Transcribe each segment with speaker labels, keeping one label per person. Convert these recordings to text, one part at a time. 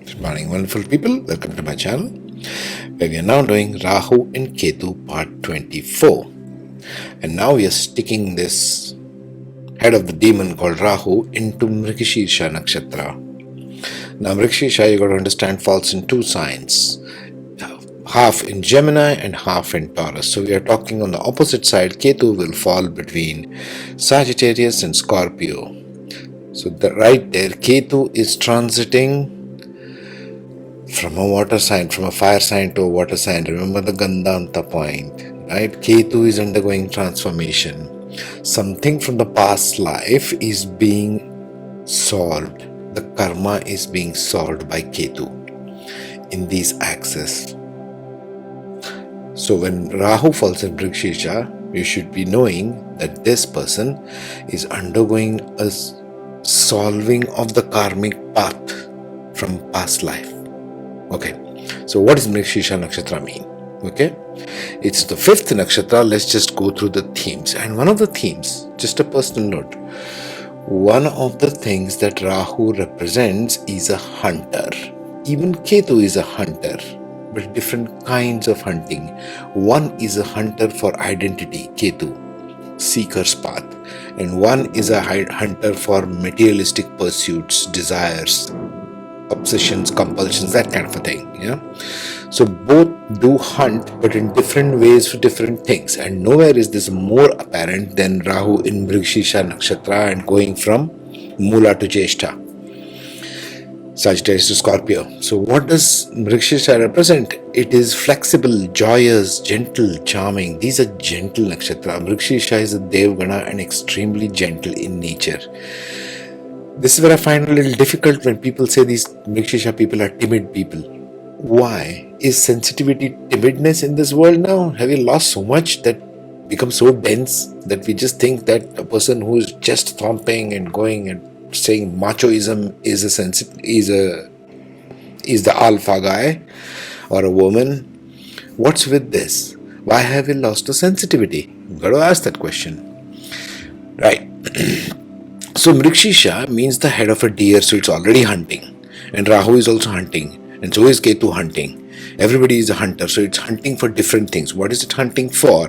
Speaker 1: Good morning, wonderful people. Welcome to my channel, where we are now doing Rahu and Ketu part 24. And now we are sticking this head of the demon called Rahu into Mrigashira Nakshatra. Now, Mrigashira, you got to understand, falls in two signs, half in Gemini and half in Taurus. So we are talking on the opposite side. Ketu will fall between Sagittarius and Scorpio. So right there, Ketu is transiting from a water sign, from a fire sign to a water sign. Remember the Gandanta point, right? Ketu is undergoing transformation. Something from the past life is being solved. The karma is being solved by Ketu in these axes. So when Rahu falls in Mrigashira, you should be knowing that this person is undergoing a solving of the karmic path from past life. Okay, so what does Mrigashira Nakshatra mean? Okay, it's the fifth nakshatra. Let's just go through the themes. And one of the themes, just a personal note, one of the things that Rahu represents is a hunter. Even Ketu is a hunter, but different kinds of hunting. One is a hunter for identity, Ketu, seeker's path, and one is a hunter for materialistic pursuits, desires, obsessions, compulsions, that kind of a thing. Yeah. So both do hunt, but in different ways for different things. And nowhere is this more apparent than Rahu in Mrigashira Nakshatra and going from Mula to Jyeshtha, Sagittarius to Scorpio. So what does Mrigashira represent? It is flexible, joyous, gentle, charming. These are gentle nakshatra. Mrigashira is a Devgana and extremely gentle in nature. This is where I find a little difficult when people say these Mrigashira people are timid people. Why? Is sensitivity timidness in this world now? Have we lost so much that becomes so dense that we just think that a person who is just thumping and going and saying machoism is the alpha guy or a woman? What's with this? Why have we lost the sensitivity? You've got to ask that question. Right. So Mrigashira means the head of a deer, so it's already hunting. And Rahu is also hunting. And so is Ketu hunting. Everybody is a hunter, so it's hunting for different things. What is it hunting for?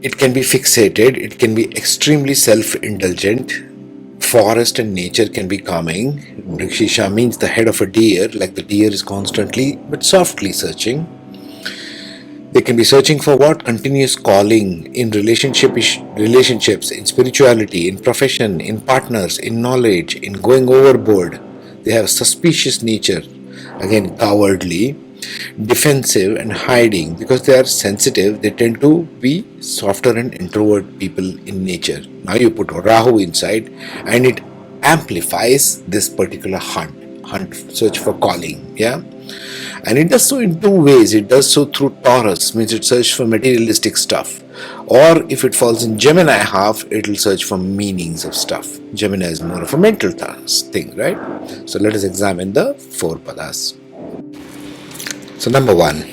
Speaker 1: It can be fixated, it can be extremely self-indulgent. Forest and nature can be calming. Mrigashira means the head of a deer, like the deer is constantly but softly searching. They can be searching for what? Continuous calling in relationships, in spirituality, in profession, in partners, in knowledge, in going overboard. They have suspicious nature, again cowardly, defensive and hiding. Because they are sensitive, they tend to be softer and introvert people in nature. Now you put Rahu inside and it amplifies this particular hunt, search for calling. Yeah. And it does so in two ways. It does so through Taurus, means it searches for materialistic stuff. Or if it falls in Gemini half, it will search for meanings of stuff. Gemini is more of a mental thing, right? So let us examine the four padas. So number one,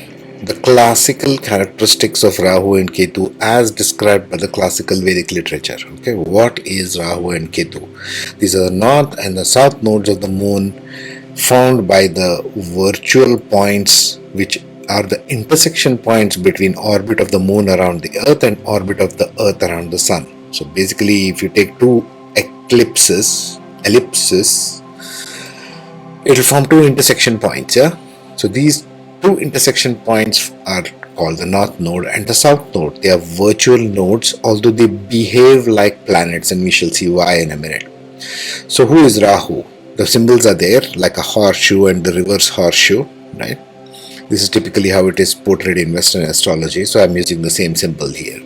Speaker 1: the classical characteristics of Rahu and Ketu as described by the classical Vedic literature. Okay, what is Rahu and Ketu? These are the north and the south nodes of the moon, found by the virtual points, which are the intersection points between orbit of the moon around the earth and orbit of the earth around the sun. So basically, if you take two ellipses, it will form two intersection points. Yeah. So these two intersection points are called the north node and the south node. They are virtual nodes, although they behave like planets, and we shall see why in a minute. So who is Rahu? The symbols are there, like a horseshoe and the reverse horseshoe, right? This is typically how it is portrayed in Western astrology, so I'm using the same symbol here.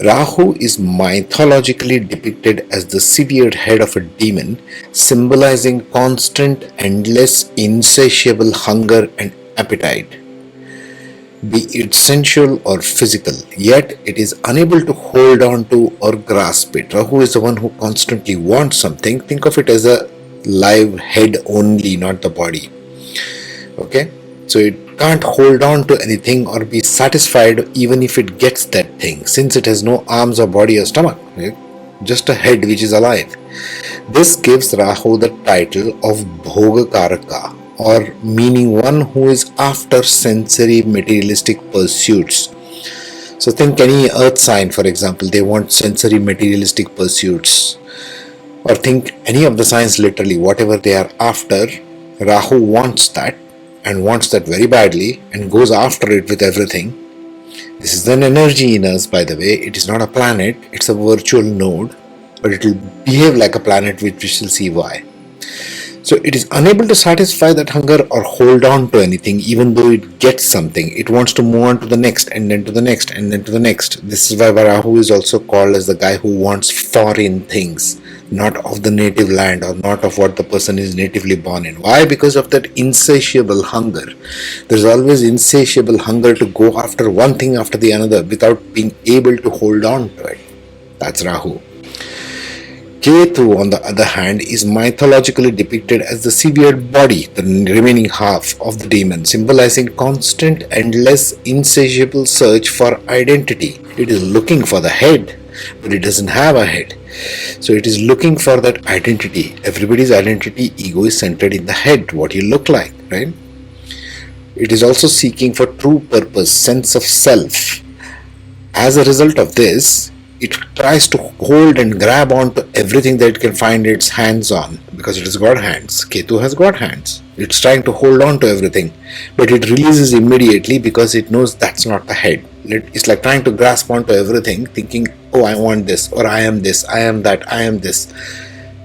Speaker 1: Rahu is mythologically depicted as the severed head of a demon, symbolizing constant, endless, insatiable hunger and appetite, be it sensual or physical, yet it is unable to hold on to or grasp it. Rahu is the one who constantly wants something. Think of it as a live head only, not the body. Okay, so it can't hold on to anything or be satisfied even if it gets that thing, since it has no arms or body or stomach. Right? just a head which is alive. This gives Rahu the title of Bhogakaraka, or meaning one who is after sensory materialistic pursuits. So think any earth sign, for example, they want sensory materialistic pursuits. Or think any of the signs, literally, whatever they are after, Rahu wants that and wants that very badly and goes after it with everything. This is an energy in us, by the way. It is not a planet, it's a virtual node, but it will behave like a planet, which we shall see why. So it is unable to satisfy that hunger or hold on to anything, even though it gets something. It wants to move on to the next, and then to the next, and then to the next. This is why Rahu is also called as the guy who wants foreign things, not of the native land or not of what the person is natively born in. Why? Because of that insatiable hunger. There's always insatiable hunger to go after one thing after the another without being able to hold on to it. That's Rahu. Ketu, on the other hand, is mythologically depicted as the severed body, the remaining half of the demon, symbolizing constant, endless, insatiable search for identity. It is looking for the head, but it doesn't have a head. So it is looking for that identity. Everybody's identity, ego is centered in the head, what you look like, right? It is also seeking for true purpose, sense of self. As a result of this, it tries to hold and grab onto everything that it can find its hands on, because it has got hands. Ketu has got hands. It's trying to hold on to everything, but it releases immediately because it knows that's not the head. It's like trying to grasp onto everything, thinking, oh, I want this, or I am this, I am that, I am this.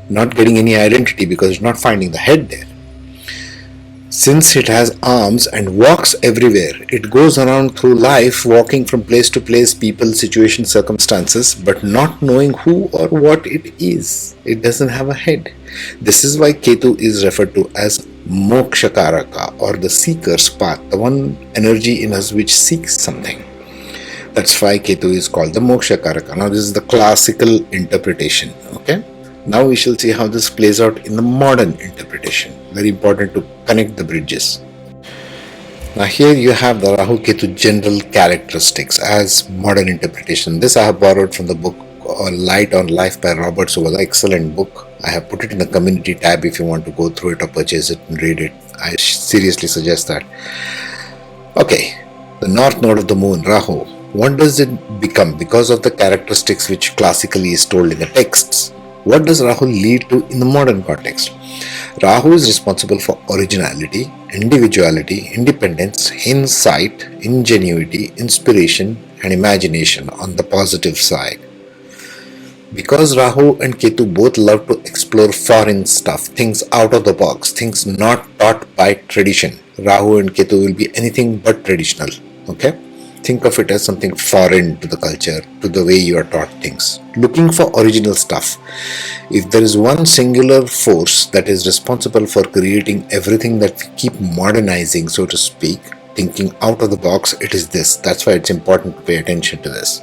Speaker 1: Not getting any identity because it's not finding the head there. Since it has arms and walks everywhere, it goes around through life walking from place to place, people, situations, circumstances, but not knowing who or what it is. It doesn't have a head. This is why Ketu is referred to as Mokshakaraka, or the seeker's path, the one energy in us which seeks something. That's why Ketu is called the Mokshakaraka. Now this is the classical interpretation. Okay. Now we shall see how this plays out in the modern interpretation. Very important to connect the bridges. Now here you have the Rahu Ketu general characteristics as modern interpretation. This I have borrowed from the book Light on Life by Robert Soboda. Excellent book. I have put it in the community tab if you want to go through it or purchase it and read it. I seriously suggest that. Okay, the north node of the moon, Rahu. What does it become because of the characteristics which classically is told in the texts? What does Rahu lead to in the modern context? Rahu is responsible for originality, individuality, independence, insight, ingenuity, inspiration, and imagination on the positive side. Because Rahu and Ketu both love to explore foreign stuff, things out of the box, things not taught by tradition, Rahu and Ketu will be anything but traditional. Okay? Think of it as something foreign to the culture, to the way you are taught things. Looking for original stuff. If there is one singular force that is responsible for creating everything that we keep modernizing, so to speak, thinking out of the box, it is this. That's why it's important to pay attention to this.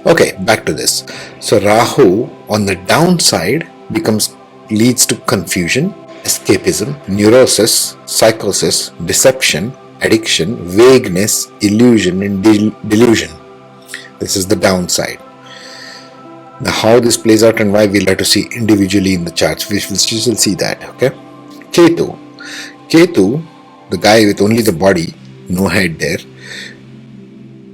Speaker 1: Okay, back to this. So Rahu on the downside leads to confusion, escapism, neurosis, psychosis, deception, addiction, vagueness, illusion, and delusion. This is the downside. Now how this plays out and why we'll have to see individually in the charts. We will see that. Okay. Ketu, the guy with only the body, no head there,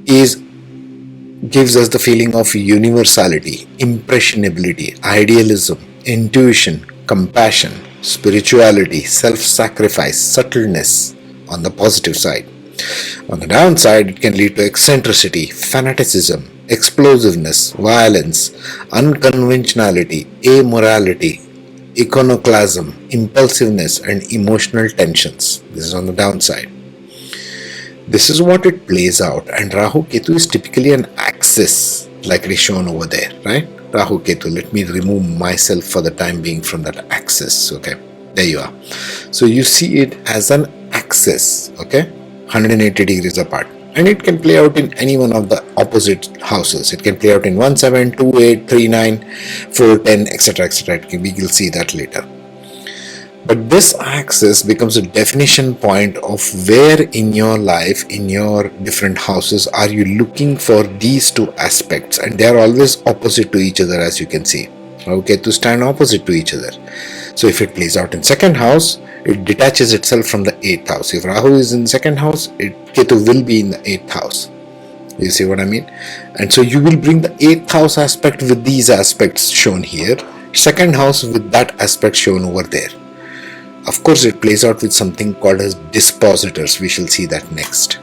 Speaker 1: gives us the feeling of universality, impressionability, idealism, intuition, compassion, spirituality, self-sacrifice, subtleness, on the positive side. On the downside, it can lead to eccentricity, fanaticism, explosiveness, violence, unconventionality, amorality, iconoclasm, impulsiveness, and emotional tensions. This is on the downside. This is what it plays out, and Rahu Ketu is typically an axis, like it is shown over there, right? Rahu Ketu, let me remove myself for the time being from that axis. Okay, there you are. So you see it as an axis, okay, 180 degrees apart, and it can play out in any one of the opposite houses. It can play out in 1, 7, 2, 8, 3, 9, 4, 10, etc., etc. We will see that later. But this axis becomes a definition point of where in your life, in your different houses, are you looking for these two aspects, and they are always opposite to each other, as you can see. Okay, to stand opposite to each other. So if it plays out in second house, it detaches itself from the eighth house. If Rahu is in second house, Ketu will be in the eighth house. You see what I mean? And so you will bring the eighth house aspect with these aspects shown here, second house with that aspect shown over there. Of course, it plays out with something called as dispositors. We shall see that next.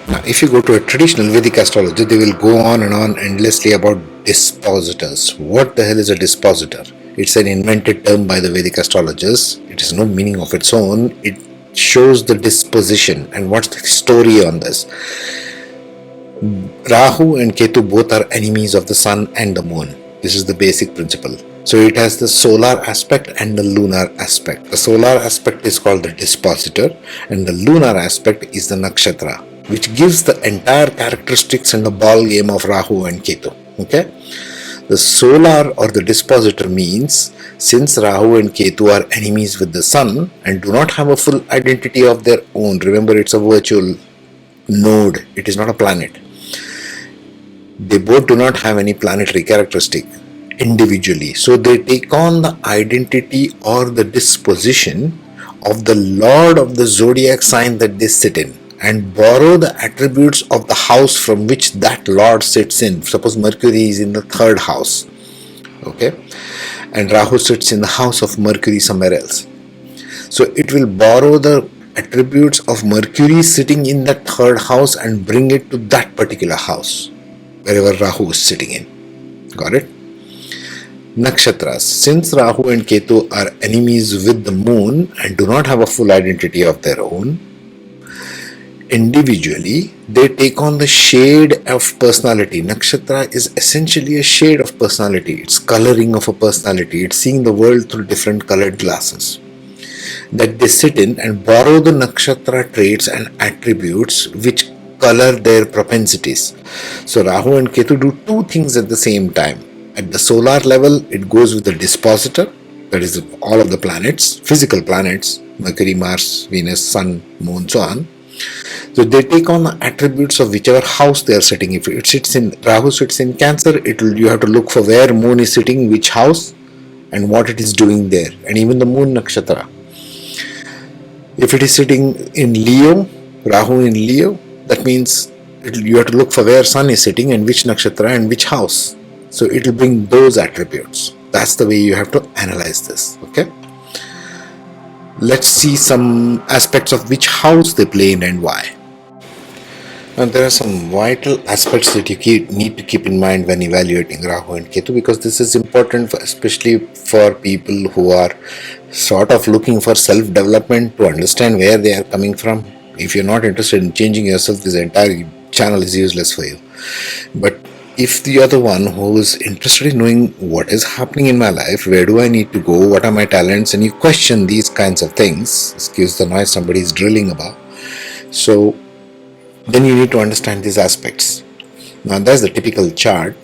Speaker 1: Now, if you go to a traditional Vedic astrology, they will go on and on endlessly about dispositors. What the hell is a dispositor? It's an invented term by the Vedic astrologers. It has no meaning of its own. It shows the disposition. And what's the story on this? Rahu and Ketu both are enemies of the sun and the moon. This is the basic principle. So it has the solar aspect and the lunar aspect. The solar aspect is called the dispositor, and the lunar aspect is the nakshatra, which gives the entire characteristics and the ball game of Rahu and Ketu. Okay? The solar or the dispositor means, since Rahu and Ketu are enemies with the sun and do not have a full identity of their own, remember it's a virtual node, it is not a planet. They both do not have any planetary characteristic individually. So they take on the identity or the disposition of the lord of the zodiac sign that they sit in, and borrow the attributes of the house from which that lord sits in. Suppose Mercury is in the third house, okay, and Rahu sits in the house of Mercury somewhere else. So it will borrow the attributes of Mercury sitting in that third house and bring it to that particular house, wherever Rahu is sitting in. Got it? Nakshatras. Since Rahu and Ketu are enemies with the moon and do not have a full identity of their own, individually they take on the shade of personality. Nakshatra is essentially a shade of personality. It's coloring of a personality. It's seeing the world through different colored glasses that they sit in and borrow the nakshatra traits and attributes which color their propensities. So Rahu and Ketu do two things at the same time. At the solar level, it goes with the dispositor, that is all of the planets, physical planets, Mercury, Mars, Venus, Sun, Moon, so on. So they take on the attributes of whichever house they are sitting. If it sits in, Rahu sits in Cancer, you have to look for where Moon is sitting, which house, and what it is doing there, and even the Moon Nakshatra. If it is sitting in Leo, Rahu in Leo, that means you have to look for where Sun is sitting and which Nakshatra and which house. So it will bring those attributes. That's the way you have to analyze this. Okay. Let's see some aspects of which house they play in and why. Now there are some vital aspects that you need to keep in mind when evaluating Rahu and Ketu, because this is important especially for people who are sort of looking for self-development, to understand where they are coming from. If you're not interested in changing yourself, this entire channel is useless for you. But if you're the one who is interested in knowing what is happening in my life, where do I need to go, what are my talents, and you question these kinds of things, excuse the noise somebody is drilling above, so then you need to understand these aspects. Now that's the typical chart,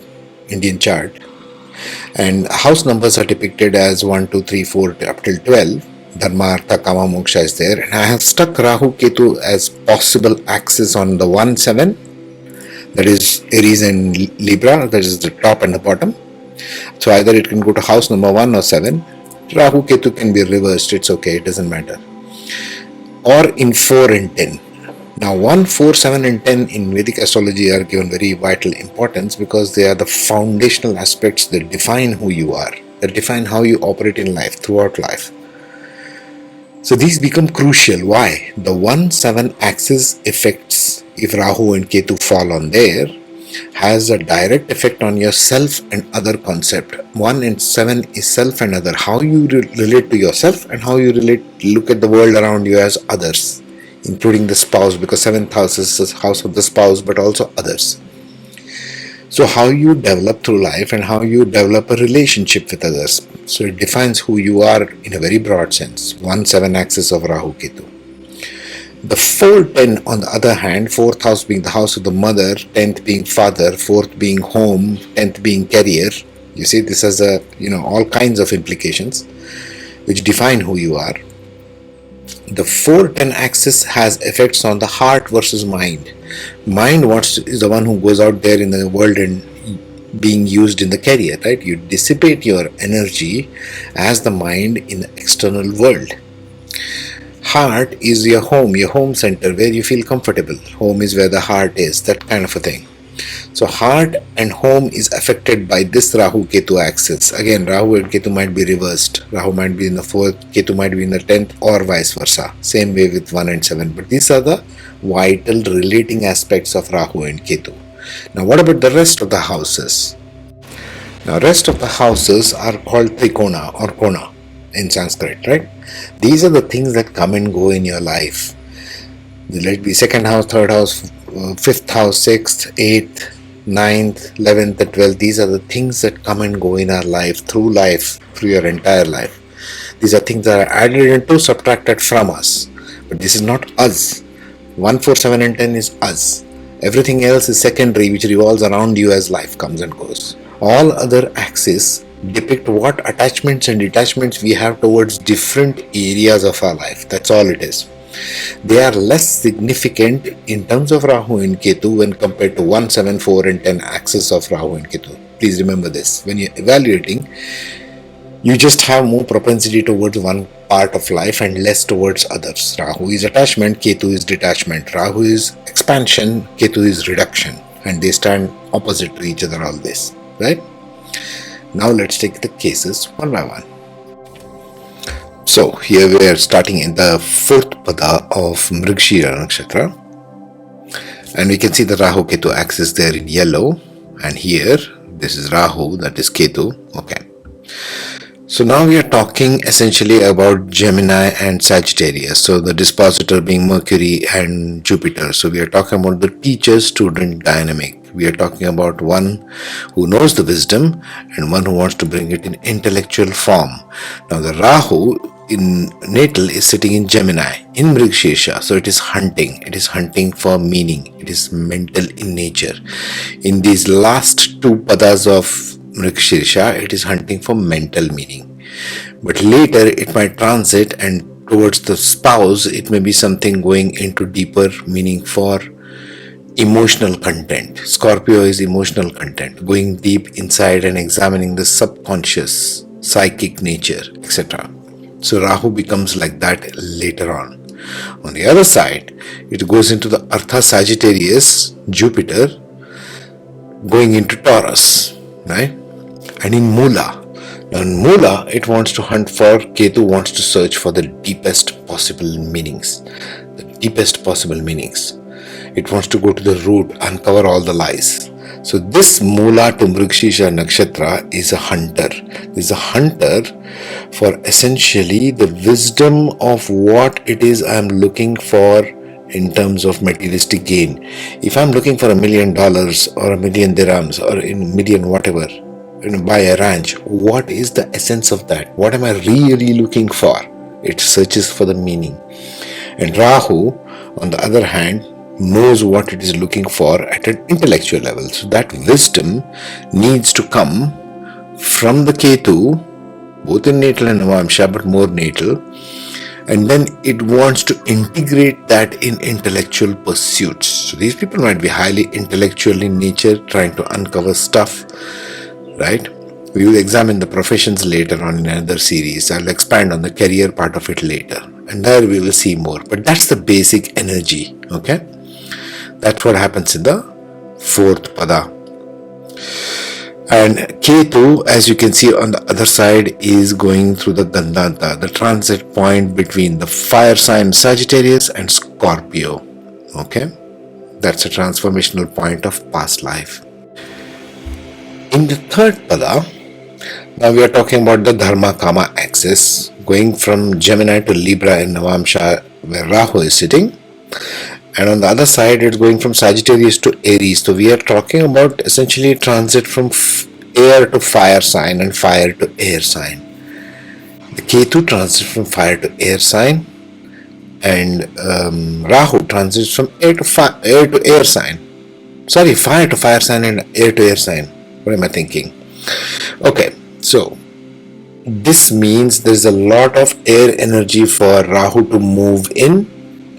Speaker 1: Indian chart, and house numbers are depicted as 1, 2, 3, 4 up till 12. Dharma, Artha, Kama, Moksha is there, and I have stuck Rahu Ketu as possible axis on the 1, 7. That is Aries and Libra, that is the top and the bottom. So either it can go to house number 1 or 7. Rahu Ketu can be reversed, it's okay, it doesn't matter. Or in 4 and 10. Now 1, 4, 7 and 10 in Vedic astrology are given very vital importance, because they are the foundational aspects that define who you are, that define how you operate in life, throughout life. So these become crucial. Why? The 1-7 axis affects, if Rahu and Ketu fall on there, has a direct effect on your self and other concept. 1 and 7 is self and other. How you relate to yourself and how you look at the world around you as others, including the spouse, because 7th house is the house of the spouse, but also others. So how you develop through life and how you develop a relationship with others. So it defines who you are in a very broad sense. 1-7 axis of Rahu Ketu. The 4-10 on the other hand, 4th house being the house of the mother, 10th being father, 4th being home, 10th being career. You see, this has all kinds of implications. which define who you are. The 4-10 axis has effects on the heart versus mind. Mind is the one who goes out there in the world and being used in the career, right? You dissipate your energy as the mind in the external world. Heart is your home center where you feel comfortable. Home is where the heart is, that kind of a thing. So heart and home is affected by this Rahu Ketu axis. Again, Rahu and Ketu might be reversed. Rahu might be in the 4th, Ketu might be in the 10th, or vice versa. Same way with 1 and 7. But these are the vital relating aspects of Rahu and Ketu. Now what about the rest of the houses? Now rest of the houses are called Trikona or Kona in Sanskrit, right? These are the things that come and go in your life. Let it be 2nd house, 3rd house, 5th house, 6th, 8th, 9th, 11th and 12th. These are the things that come and go in our life, through your entire life. These are things that are added into, subtracted from us. But this is not us. 1, 4, 7 and 10 is us. Everything else is secondary, which revolves around you as life comes and goes. All other axes depict what attachments and detachments we have towards different areas of our life. That's all it is. They are less significant in terms of Rahu and Ketu when compared to 1, 7, 4 and 10 axis of Rahu and Ketu. Please remember this. When you're evaluating, you just have more propensity towards one part of life and less towards others. Rahu is attachment, Ketu is detachment. Rahu is expansion, Ketu is reduction. And they stand opposite to each other always. Right? Now let's take the cases one by one. So here we are starting in the 4th pada of Mrigashira Nakshatra, and we can see the Rahu Ketu axis there in yellow, and here this is Rahu, that is Ketu. Okay, so now we are talking essentially about Gemini and Sagittarius, so the dispositor being Mercury and Jupiter. So we are talking about the teacher-student dynamic. We are talking about one who knows the wisdom and one who wants to bring it in intellectual form. Now the Rahu in natal is sitting in Gemini, in Mrigashira, so it is hunting. It is hunting for meaning. It is mental in nature. In these last 2 padas of Mrigashira, it is hunting for mental meaning. But later it might transit, and towards the spouse, it may be something going into deeper meaning for emotional content. Scorpio is emotional content, going deep inside and examining the subconscious, psychic nature, etc. So Rahu becomes like that later on. On the other side, it goes into the Artha Sagittarius, Jupiter, going into Taurus, right? And in Mula. Now in Mula, it wants to hunt for, Ketu wants to search for the deepest possible meanings. The deepest possible meanings. It wants to go to the root, uncover all the lies. So this Mula to Mrigashira Nakshatra is a hunter. Is a hunter for essentially the wisdom of what it is I'm looking for in terms of materialistic gain. If I'm looking for $1 million or $1 million dirhams or in million whatever, buy a ranch, what is the essence of that? What am I really looking for? It searches for the meaning. And Rahu, on the other hand, knows what it is looking for at an intellectual level. So that wisdom needs to come from the Ketu, both in natal and Navamsha, but more natal. And then it wants to integrate that in intellectual pursuits. So these people might be highly intellectual in nature, trying to uncover stuff, right? We will examine the professions later on in another series. I'll expand on the career part of it later. And there we will see more. But that's the basic energy, okay? That's what happens in the 4th pada. And Ketu, as you can see on the other side, is going through the Gandanta, the transit point between the fire sign Sagittarius and Scorpio. Okay? That's a transformational point of past life. In the 3rd pada, now we are talking about the Dharma Kama axis, going from Gemini to Libra in Navamsha, where Rahu is sitting. And on the other side, it's going from Sagittarius to Aries. So we are talking about essentially transit from air to fire sign and fire to air sign. The Ketu transits from fire to air sign, and Rahu transits from air to air sign. Sorry, fire to fire sign and air to air sign. What am I thinking? Okay, so This means there's a lot of air energy for Rahu to move in,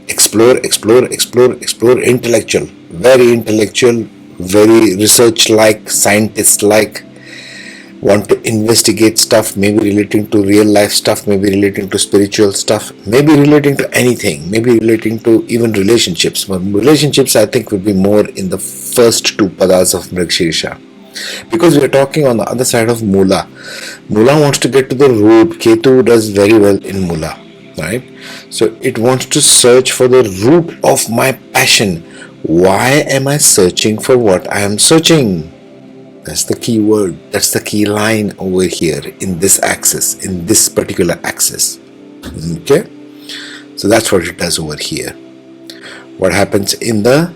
Speaker 1: explore, intellectual, very research-like, scientist-like, want to investigate stuff, maybe relating to real life stuff, maybe relating to spiritual stuff, maybe relating to anything, maybe relating to even relationships. But relationships, I think, would be more in the first two padas of Mrigashira. Because we are talking on the other side of Mula. Mula wants to get to the root. Ketu does very well in Mula, right? So it wants to search for the root of my passion. Why am I searching for what I am searching? That's the key word. That's the key line over here in this axis, in this particular axis. Okay? So that's what it does over here. What happens in the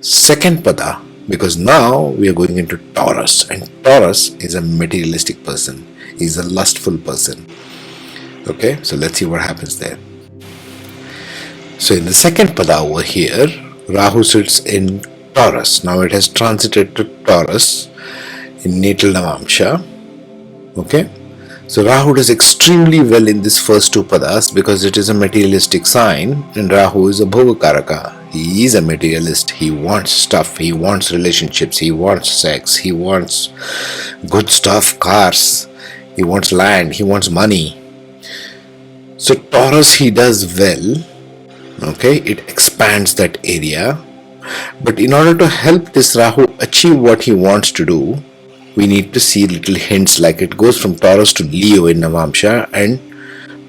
Speaker 1: second pada? Because now we are going into Taurus, and Taurus is a materialistic person. He's a lustful person. Okay, so let's see what happens there. So in the second pada over here, Rahu sits in Taurus. Now it has transited to Taurus in natal Navamsha. Okay, so Rahu does extremely well in this first two padas because it is a materialistic sign, and Rahu is a Bhogakaraka. He is a materialist. He wants stuff. He wants relationships. He wants sex. He wants good stuff, cars. He wants land. He wants money. So Taurus, he does well. Okay, it expands that area. But in order to help this Rahu achieve what he wants to do, we need to see little hints, like it goes from Taurus to Leo in Navamsha and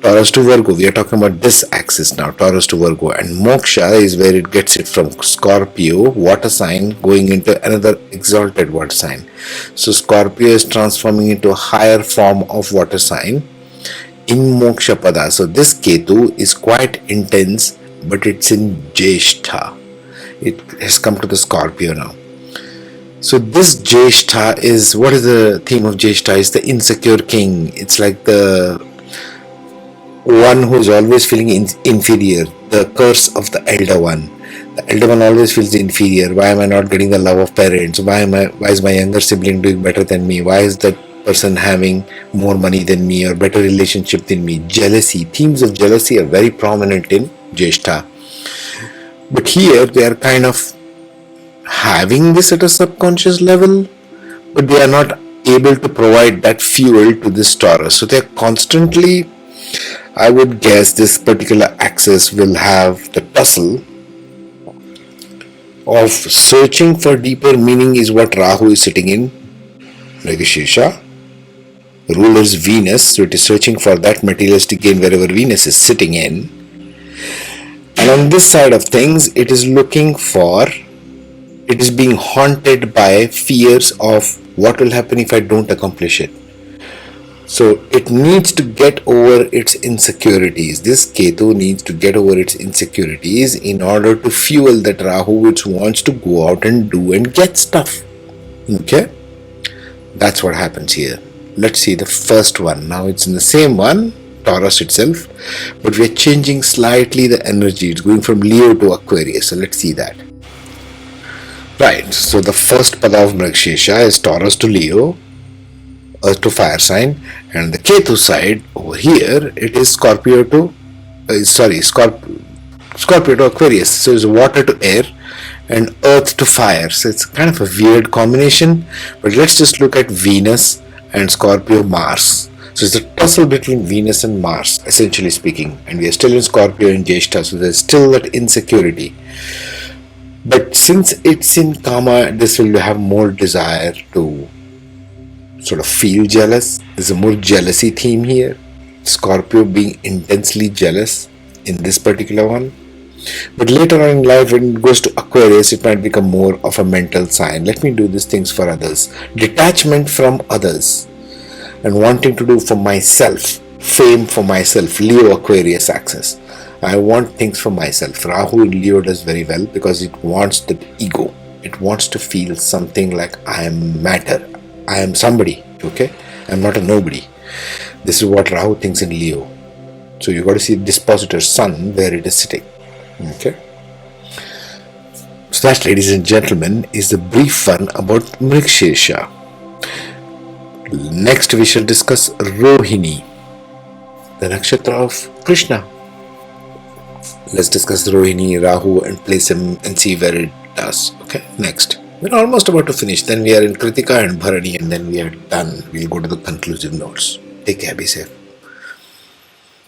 Speaker 1: Taurus to Virgo. We are talking about this axis now, Taurus to Virgo. And Moksha is where it gets it from Scorpio, water sign, going into another exalted water sign. So Scorpio is transforming into a higher form of water sign in Moksha Pada. So this Ketu is quite intense, but it's in Jyeshtha. It has come to the Scorpio now. So this Jyeshtha is, what is the theme of Jyeshtha? Is the insecure king. It's like the one who is always feeling inferior, the curse of the elder one. The elder one always feels inferior. Why am I not getting the love of parents? Why is my younger sibling doing better than me? Why is that person having more money than me or better relationship than me? Jealousy. Themes of jealousy are very prominent in Jyeshtha. But here they are kind of having this at a subconscious level, but they are not able to provide that fuel to this Taurus. So they are constantly, I would guess this particular axis will have the tussle of searching for deeper meaning is what Rahu is sitting in Mrigashira. Ruler is Venus, so it is searching for that materialistic gain wherever Venus is sitting in. And on this side of things, it is looking for, it is being haunted by fears of what will happen if I don't accomplish it. So it needs to get over its insecurities. This Ketu needs to get over its insecurities in order to fuel that Rahu which wants to go out and do and get stuff. Okay? That's what happens here. Let's see the first one. Now it's in the same one, Taurus itself, but we're changing slightly the energy. It's going from Leo to Aquarius. So let's see that. Right, so the first pada of Mrigashira is Taurus to Leo, Earth to fire sign, and the Ketu side over here, it is Scorpio to Aquarius. So it's water to air and earth to fire. So it's kind of a weird combination, but let's just look at Venus and Scorpio Mars. So it's a tussle between Venus and Mars, essentially speaking, and we are still in Scorpio and Jyeshtha, so there's still that insecurity. But since it's in Kama, this will have more desire to sort of feel jealous. There's a more jealousy theme here. Scorpio being intensely jealous in this particular one. But later on in life, when it goes to Aquarius, it might become more of a mental sign. Let me do these things for others. Detachment from others and wanting to do for myself. Fame for myself. Leo Aquarius axis. I want things for myself. Rahu in Leo does very well because it wants the ego. It wants to feel something like I am matter. I am somebody. Okay? I'm not a nobody. This is what Rahu thinks in Leo. So you got to see dispositor sun where it is sitting. Okay? So that, ladies and gentlemen, is the brief one about Mrigashira. Next, we shall discuss Rohini, the nakshatra of Krishna. Let's discuss Rohini, Rahu, and place him and see where it does. Okay, next. We're almost about to finish. Then we are in Kritika and Bharani, and then we are done. We'll go to the conclusive notes. Take care, be safe.